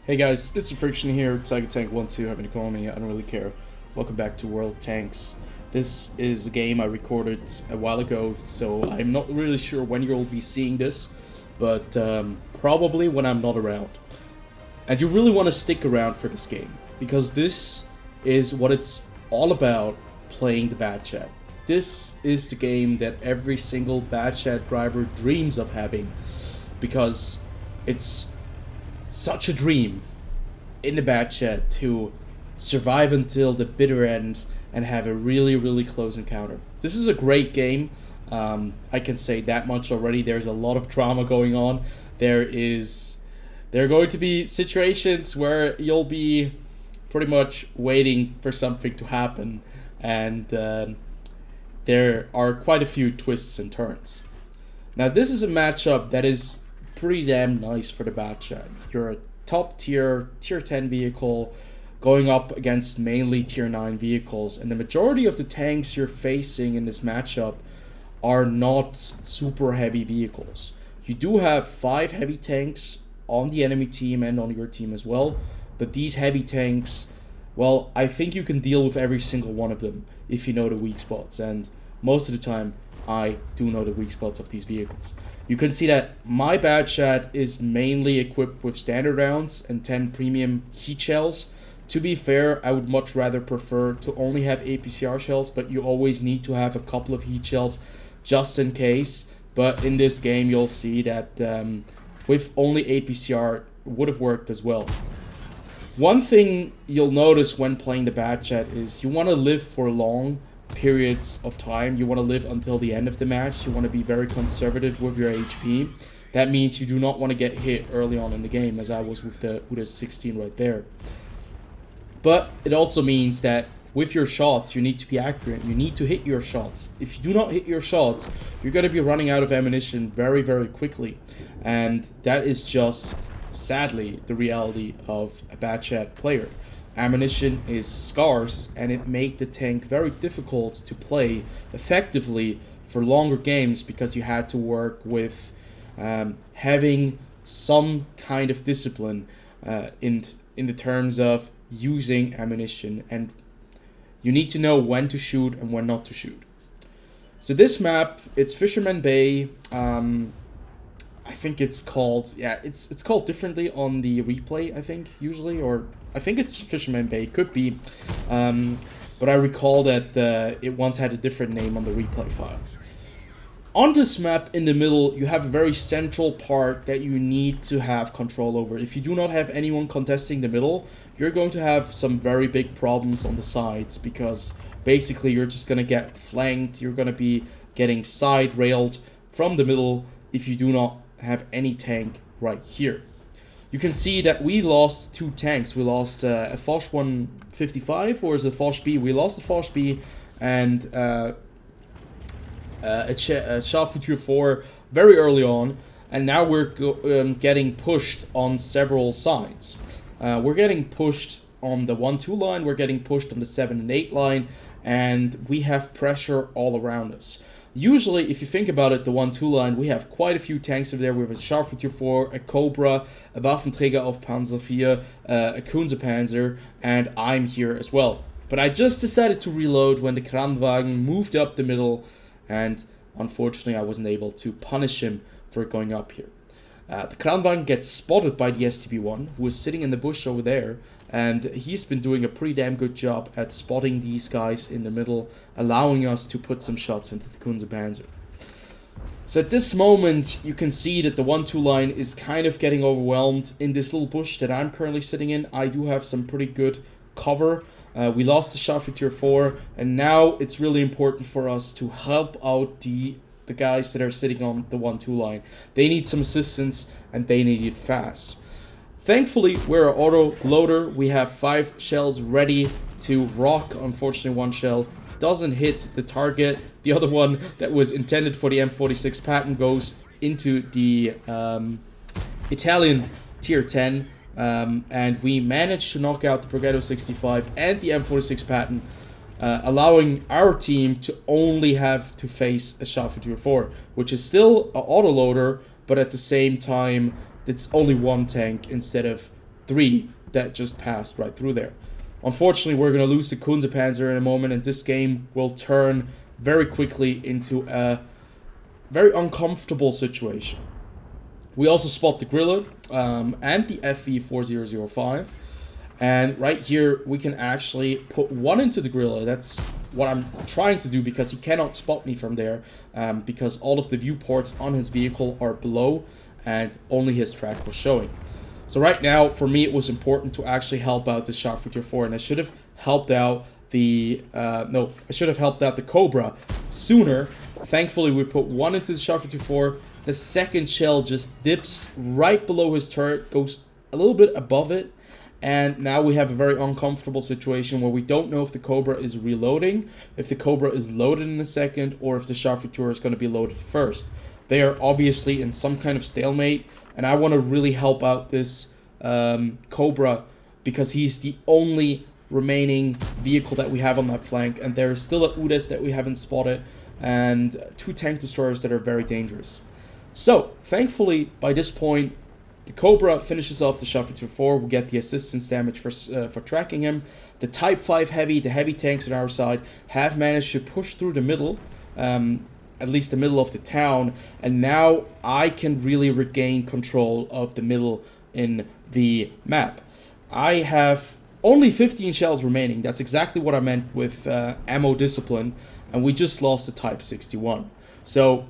Hey guys, it's TheFrXion here, Tiger Tank 1-2, having to call me, I don't really care. Welcome back to World Tanks. This is a game I recorded a while ago, so I'm not really sure when you'll be seeing this, but probably when I'm not around. And you really want to stick around for this game, because this is what it's all about, playing the Bad Chat. This is the game that every single Bad Chat driver dreams of having, because it's such a dream in the Bad Chat to survive until the bitter end and have a really close encounter. This is a great game. I can say that much already. There's a lot of drama going on. There are going to be situations where you'll be pretty much waiting for something to happen, and there are quite a few twists and turns. Now, this is a matchup that is pretty damn nice for the Bad Chat. You're a top tier 10 vehicle going up against mainly tier 9 vehicles, and the majority of the tanks you're facing in this matchup are not super heavy vehicles. You do have 5 heavy tanks on the enemy team and on your team as well, but these heavy tanks, well, I think you can deal with every single one of them if you know the weak spots, and most of the time I do know the weak spots of these vehicles. You can see that my Bad Chat is mainly equipped with standard rounds and 10 premium heat shells. To be fair, I would much rather prefer to only have APCR shells, but you always need to have a couple of heat shells just in case. But in this game, you'll see that with only APCR would have worked as well. One thing you'll notice when playing the Bad Chat is you want to live for long periods of time. You want to live until the end of the match. You want to be very conservative with your HP. That means you do not want to get hit early on in the game, as I was with the UDA 16 right there. But it also means that with your shots, you need to be accurate. You need to hit your shots. If you do not hit your shots, you're going to be running out of ammunition very quickly. And that is just, sadly, the reality of a Bad Chat player. Ammunition is scarce, and it made the tank very difficult to play effectively for longer games, because you had to work with having some kind of discipline in the terms of using ammunition, and you need to know when to shoot and when not to shoot. So this map, it's Fisherman Bay. I think it's called, it's called differently on the replay, I think, usually, or I think it's Fisherman Bay, could be, but I recall that it once had a different name on the replay file. On this map, in the middle, you have a very central part that you need to have control over. If you do not have anyone contesting the middle, you're going to have some very big problems on the sides, because basically you're just going to get flanked, you're going to be getting side railed from the middle if you do not have any tank right here. You can see that we lost 2 tanks. We lost a Foch 155, or is it Foch B? We lost a Foch B and a Char Future 4 very early on, and now we're getting pushed on several sides. We're getting pushed on the 1-2 line, we're getting pushed on the 7 and 8 line, and we have pressure all around us. Usually, if you think about it, the 1-2 line, we have quite a few tanks over there. We have a Scharfenfuhr 4, a Cobra, a Waffenträger auf Panzer 4, a Kunzepanzer, and I'm here as well. But I just decided to reload when the Kranwagen moved up the middle, and unfortunately I wasn't able to punish him for going up here. The Kranwagen gets spotted by the STB-1, who is sitting in the bush over there, and he's been doing a pretty damn good job at spotting these guys in the middle, allowing us to put some shots into the Kunzepanzer. So at this moment, you can see that the 1-2 line is kind of getting overwhelmed. In this little bush that I'm currently sitting in, I do have some pretty good cover. We lost the Scharfenfuhr 4, and now it's really important for us to help out the guys that are sitting on the 1-2 line. They need some assistance, and they need it fast. Thankfully, we're an auto loader. We have 5 shells ready to rock. Unfortunately, 1 shell doesn't hit the target. The other one that was intended for the M46 Patton goes into the Italian tier 10. And we managed to knock out the Progredo 65 and the M46 Patton, allowing our team to only have to face a Scharfenfuhr 4, which is still an autoloader, but at the same time, it's only 1 tank instead of 3 that just passed right through there. Unfortunately, we're going to lose the Kunzepanzer in a moment, and this game will turn very quickly into a very uncomfortable situation. We also spot the Grilla and the FV4005. And right here, we can actually put 1 into the Grilla. That's what I'm trying to do because he cannot spot me from there because all of the viewports on his vehicle are below and only his track was showing. So right now, for me, it was important to actually help out the Scharfschütze 4, and I should have helped out the Cobra sooner. Thankfully, we put 1 into the Scharfschütze 4. The second shell just dips right below his turret, goes a little bit above it, and now we have a very uncomfortable situation where we don't know if the Cobra is reloading, if the Cobra is loaded in a second, or if the Scharfschütze is going to be loaded first. They are obviously in some kind of stalemate, and I want to really help out this Cobra because he's the only remaining vehicle that we have on that flank, and there is still a Udes that we haven't spotted, and 2 tank destroyers that are very dangerous. So, thankfully, by this point, the Cobra finishes off the Scharfschütze 4. We get the assistance damage for tracking him. The Type 5 heavy, the heavy tanks on our side, have managed to push through the middle, at least the middle of the town, and now I can really regain control of the middle in the map. I have only 15 shells remaining. That's exactly what I meant with ammo discipline, and we just lost the Type 61. So,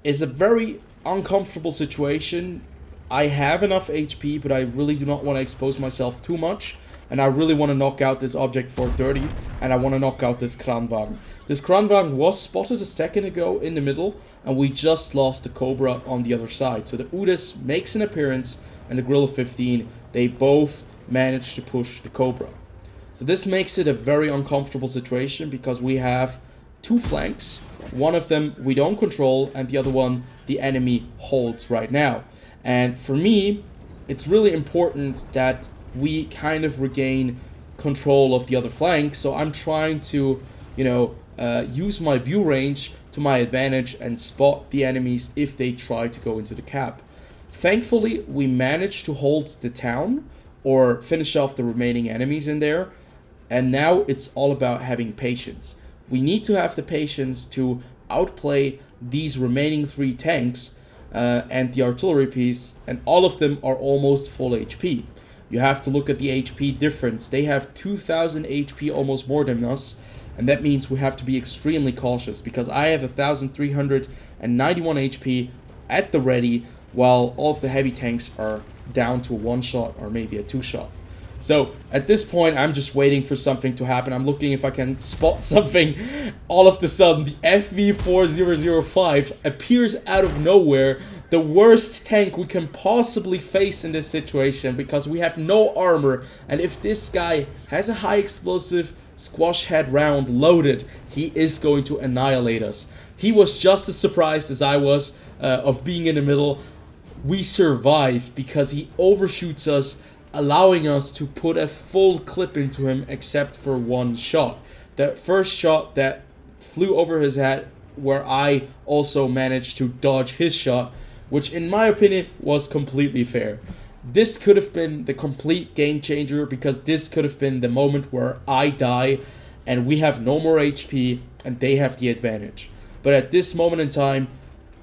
it's a very uncomfortable situation. I have enough HP, but I really do not want to expose myself too much. And I really want to knock out this Object 430, and I want to knock out this Kranwagen. This Kranwagen was spotted a second ago in the middle, and we just lost the Cobra on the other side. So the Udes makes an appearance, and the Guerrilla 15, they both manage to push the Cobra. So this makes it a very uncomfortable situation because we have 2 flanks. One of them we don't control, and the other one the enemy holds right now. And for me, it's really important that we kind of regain control of the other flank. So I'm trying to, use my view range to my advantage and spot the enemies if they try to go into the cap. Thankfully, we managed to hold the town or finish off the remaining enemies in there. And now it's all about having patience. We need to have the patience to outplay these remaining 3 tanks and the artillery piece, and all of them are almost full HP. You have to look at the HP difference. They have 2000 HP, almost more than us, and that means we have to be extremely cautious because I have 1391 HP at the ready, while all of the heavy tanks are down to a 1-shot or maybe a 2-shot. So at this point, I'm just waiting for something to happen. I'm looking if I can spot something. All of a sudden, the FV4005 appears out of nowhere. The worst tank we can possibly face in this situation because we have no armor. And if this guy has a high explosive squash head round loaded, he is going to annihilate us. He was just as surprised as I was of being in the middle. We survive because he overshoots us, allowing us to put a full clip into him except for 1 shot. That first shot that flew over his head, where I also managed to dodge his shot, which in my opinion was completely fair. This could have been the complete game changer because this could have been the moment where I die and we have no more HP and they have the advantage. But at this moment in time,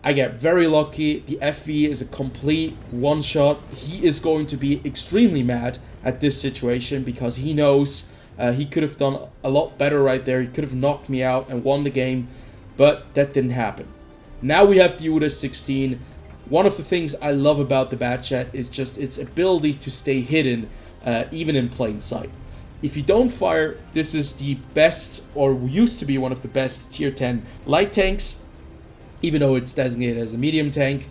I get very lucky. The FV is a complete 1-shot. He is going to be extremely mad at this situation because he knows he could have done a lot better right there. He could have knocked me out and won the game, but that didn't happen. Now we have the Udes 16. One of the things I love about the Batchat is just its ability to stay hidden, even in plain sight. If you don't fire, this is the best, or used to be one of the best tier 10 light tanks, even though it's designated as a medium tank.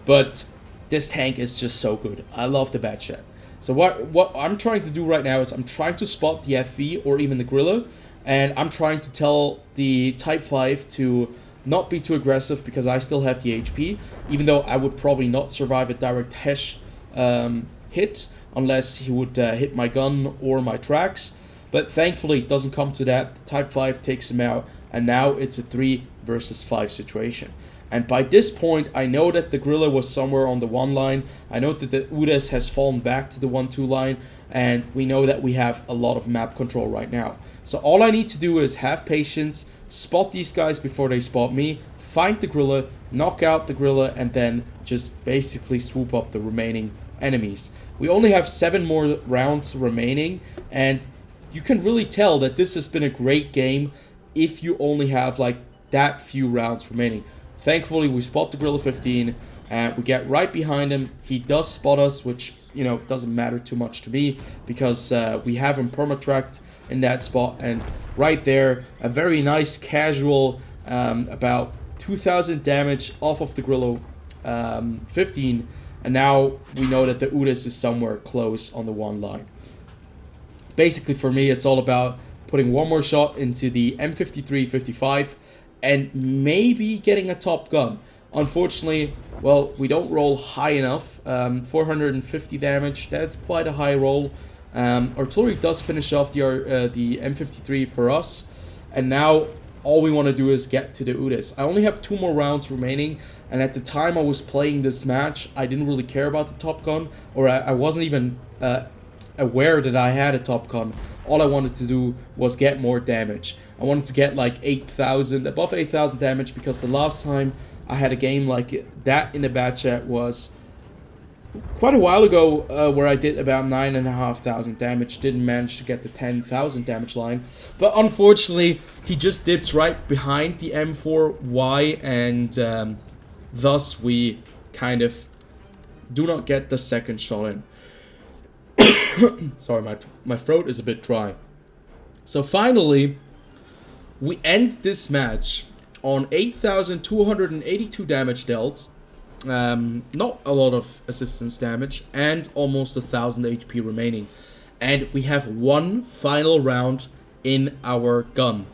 But this tank is just so good. I love the Batchat. So what I'm trying to do right now is I'm trying to spot the FV or even the Guerrilla, and I'm trying to tell the Type 5 to not be too aggressive because I still have the HP, even though I would probably not survive a direct Hesh hit unless he would hit my gun or my tracks. But thankfully it doesn't come to that. The Type 5 takes him out, and now it's a 3 versus 5 situation. And by this point, I know that the Gorilla was somewhere on the 1 line. I know that the Udes has fallen back to the 1-2 line. And we know that we have a lot of map control right now. So all I need to do is have patience, spot these guys before they spot me, find the Gorilla, knock out the Gorilla, and then just basically swoop up the remaining enemies. We only have 7 more rounds remaining, and you can really tell that this has been a great game if you only have like that few rounds remaining. Thankfully, we spot the Gorilla 15, and we get right behind him. He does spot us, which, you know, doesn't matter too much to me because we have him permatracked in that spot. And right there, a very nice casual, about 2,000 damage off of the Gorilla 15. And now we know that the Udes is somewhere close on the 1 line. Basically, for me, it's all about putting one more shot into the M53-55 and maybe getting a top gun. Unfortunately, well, we don't roll high enough. 450 damage, that's quite a high roll. Artillery does finish off the M53 for us. And now all we want to do is get to the Udes. I only have 2 more rounds remaining. And at the time I was playing this match, I didn't really care about the top gun. Or I wasn't even aware that I had a top gun. All I wanted to do was get more damage. I wanted to get like 8,000, above 8,000 damage, because the last time I had a game like that in the bad chat was quite a while ago, where I did about 9,500 damage. Didn't manage to get the 10,000 damage line. But unfortunately, he just dips right behind the M4Y, and thus we kind of do not get the second shot in. Sorry, my throat is a bit dry. So finally, we end this match on 8,282 damage dealt. Not a lot of assistance damage, and almost 1,000 HP remaining. And we have 1 final round in our gun.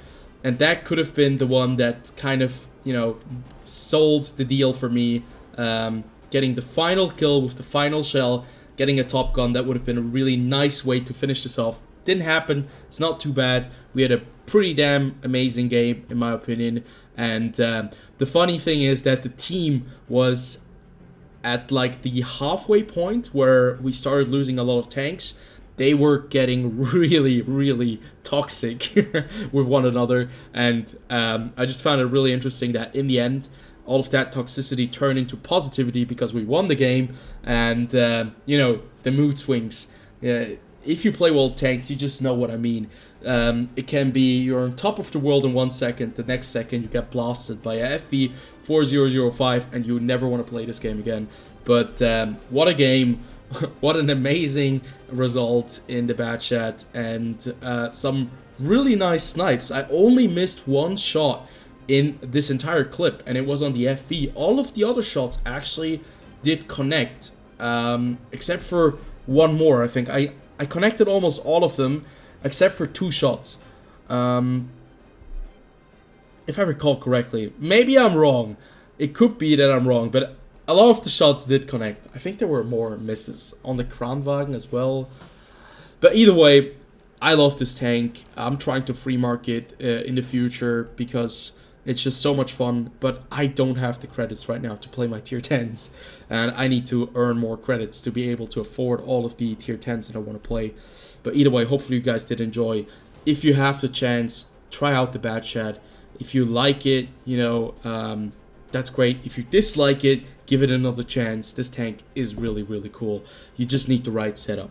And that could have been the one that kind of, you know, sold the deal for me. Getting the final kill with the final shell, getting a top gun, that would have been a really nice way to finish this off. Didn't happen. It's not too bad. We had a pretty damn amazing game, in my opinion. And the funny thing is that the team was at like the halfway point where we started losing a lot of tanks. They were getting really, really toxic with one another. And I just found it really interesting that in the end, all of that toxicity turned into positivity because we won the game. And, you know, the mood swings. If you play World Tanks, you just know what I mean. It can be you're on top of the world in 1 second, the next second you get blasted by a FV4005 and you never want to play this game again. But what a game, what an amazing result in the bad chat, and some really nice snipes. I only missed 1 shot in this entire clip, and it was on the FV. All of the other shots actually did connect, except for 1 more. I think I connected almost all of them, except for 2 shots. If I recall correctly. Maybe I'm wrong. It could be that I'm wrong, but a lot of the shots did connect. I think there were more misses on the Kranwagen as well. But either way, I love this tank. I'm trying to free market in the future because it's just so much fun, but I don't have the credits right now to play my tier 10s, and I need to earn more credits to be able to afford all of the tier 10s that I want to play. But either way, hopefully you guys did enjoy. If you have the chance, try out the bad chat. If you like it, you know, that's great. If you dislike it, give it another chance. This tank is really, really cool. You just need the right setup.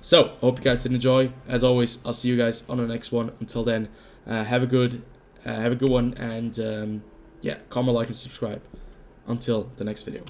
So, hope you guys did enjoy. As always, I'll see you guys on the next one. Until then, have a good one, and yeah, comment, like, and subscribe. Until the next video.